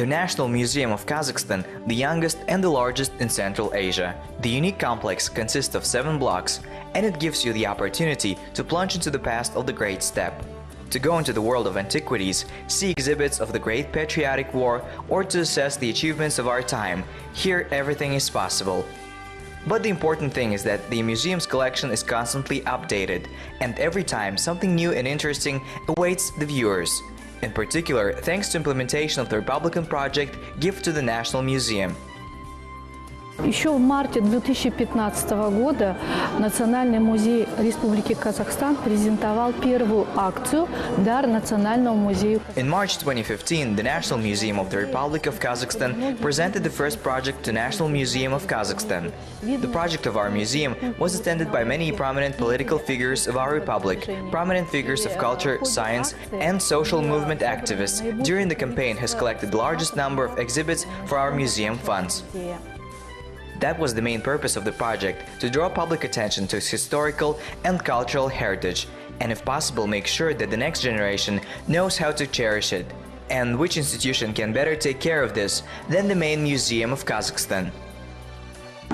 The National Museum of Kazakhstan, the youngest and the largest in Central Asia. The unique complex consists of 7 blocks, and it gives you the opportunity to plunge into the past of the Great Steppe, to go into the world of antiquities, see exhibits of the Great Patriotic War, or to assess the achievements of our time. Here everything is possible. But the important thing is that the museum's collection is constantly updated, and every time something new and interesting awaits the viewers. In particular, thanks to implementation of the Republican project Gift to the National Museum. Еще в марте 2015 года Национальный музей Республики Казахстан презентовал первую акцию «Дар Национальному музею». In March 2015, the National Museum of the Republic of Kazakhstan presented the first project to National Museum of Kazakhstan. The project of our museum was attended by many prominent political figures of our republic, prominent figures of culture, science, and social movement activists. During the campaign has collected the largest number of exhibits for our museum funds. That was the main purpose of the project, to draw public attention to its historical and cultural heritage, and if possible make sure that the next generation knows how to cherish it. And which institution can better take care of this than the main museum of Kazakhstan?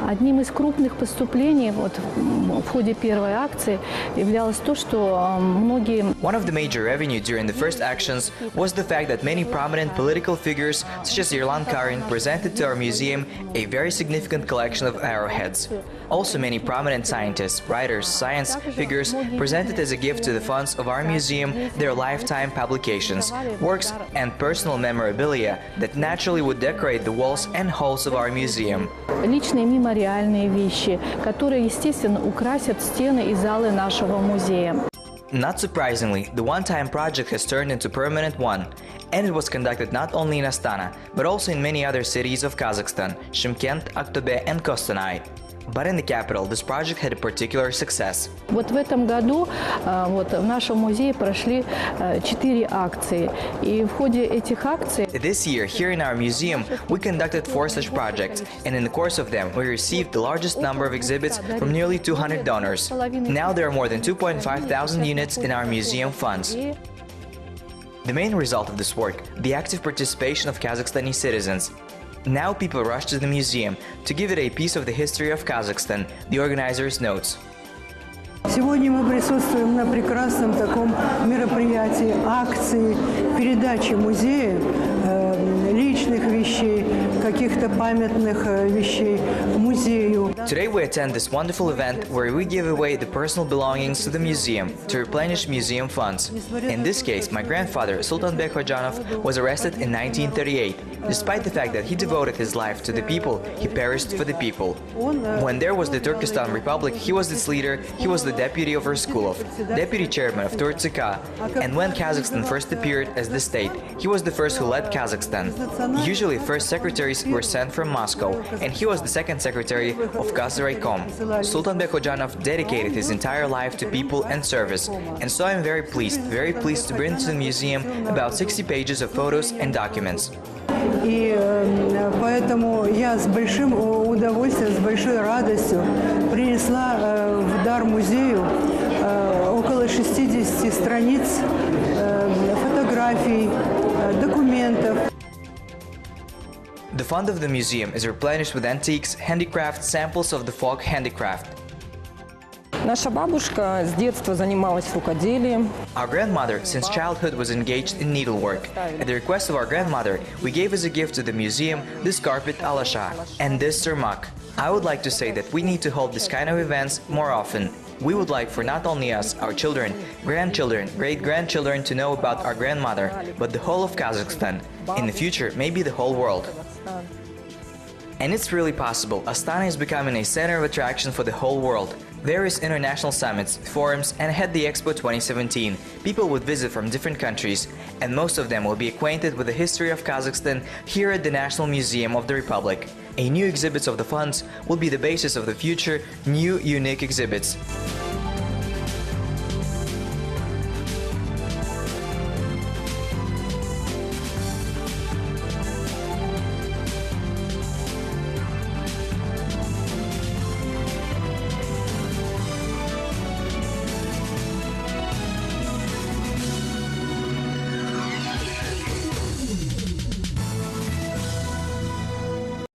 Одним из крупных поступлений в ходе первой акции являлось то, что многие... One of the major revenue during the first actions was the fact that many prominent political figures, such as Yerlan Karin, presented to our museum a very significant collection of arrowheads. Also, many prominent scientists, writers, science figures presented as a gift to the funds of our museum their lifetime publications, works, and personal memorabilia that naturally would decorate the walls and halls of our museum. Личные мемориальные вещи, которые, естественно, украсят стены и залы нашего музея. Not surprisingly, the one-time project has turned into a permanent one, and it was conducted not only in Astana, but also in many other cities of Kazakhstan, Shymkent, Aktobe, and Kostanay. But in the capital, this project had a particular success. Вот в этом году в нашем музее прошли 4 акции, и в ходе этих акций... This year, here in our museum, we conducted 4 such projects, and in the course of them, we received the largest number of exhibits from nearly 200 donors. Now there are more than 2,500 units in our museum funds. The main result of this work, the active participation of Kazakhstani citizens. Now people rush to the museum to give it a piece of the history of Kazakhstan, the organizers notes. Сегодня мы присутствуем на прекрасном таком мероприятии, акции, передачи музея личных вещей, каких-то памятных вещей музею. Today we attend this wonderful event where we give away the personal belongings to the museum to replenish museum funds. In this case, my grandfather, Sultanbek Hojanov, was arrested in 1938. Despite the fact that he devoted his life to the people, he perished for the people. When there was the Turkestan Republic, he was its leader, he was the deputy of Raskulov, deputy chairman of Turtsika, and when Kazakhstan first appeared as the state, he was the first who led Kazakhstan. Usually, first secretaries were sent from Moscow, and he was the second secretary of Kazakh. Sultanbek Hojanov dedicated his entire life to people and service, and so I'm very pleased to bring to the museum about 60 pages of photos and documents. И поэтому я с большим удовольствием, с большой радостью принесла в дар музею около 60 страниц фотографий, документов. The fund of the museum is replenished with antiques, handicrafts, samples of the folk handicraft. Наша бабушка с детства занималась рукоделием. Our grandmother, since childhood, was engaged in needlework. At the request of our grandmother, we gave as a gift to the museum this carpet alasha and this surmak. I would like to say that we need to hold this kind of events more often. We would like for not only us, our children, grandchildren, great-grandchildren to know about our grandmother, but the whole of Kazakhstan. In the future, maybe the whole world. And it's really possible. Astana is becoming a center of attraction for the whole world. Various international summits, forums, and ahead the Expo 2017. People would visit from different countries, and most of them will be acquainted with the history of Kazakhstan here at the National Museum of the Republic. A new exhibits of the funds will be the basis of the future new unique exhibits.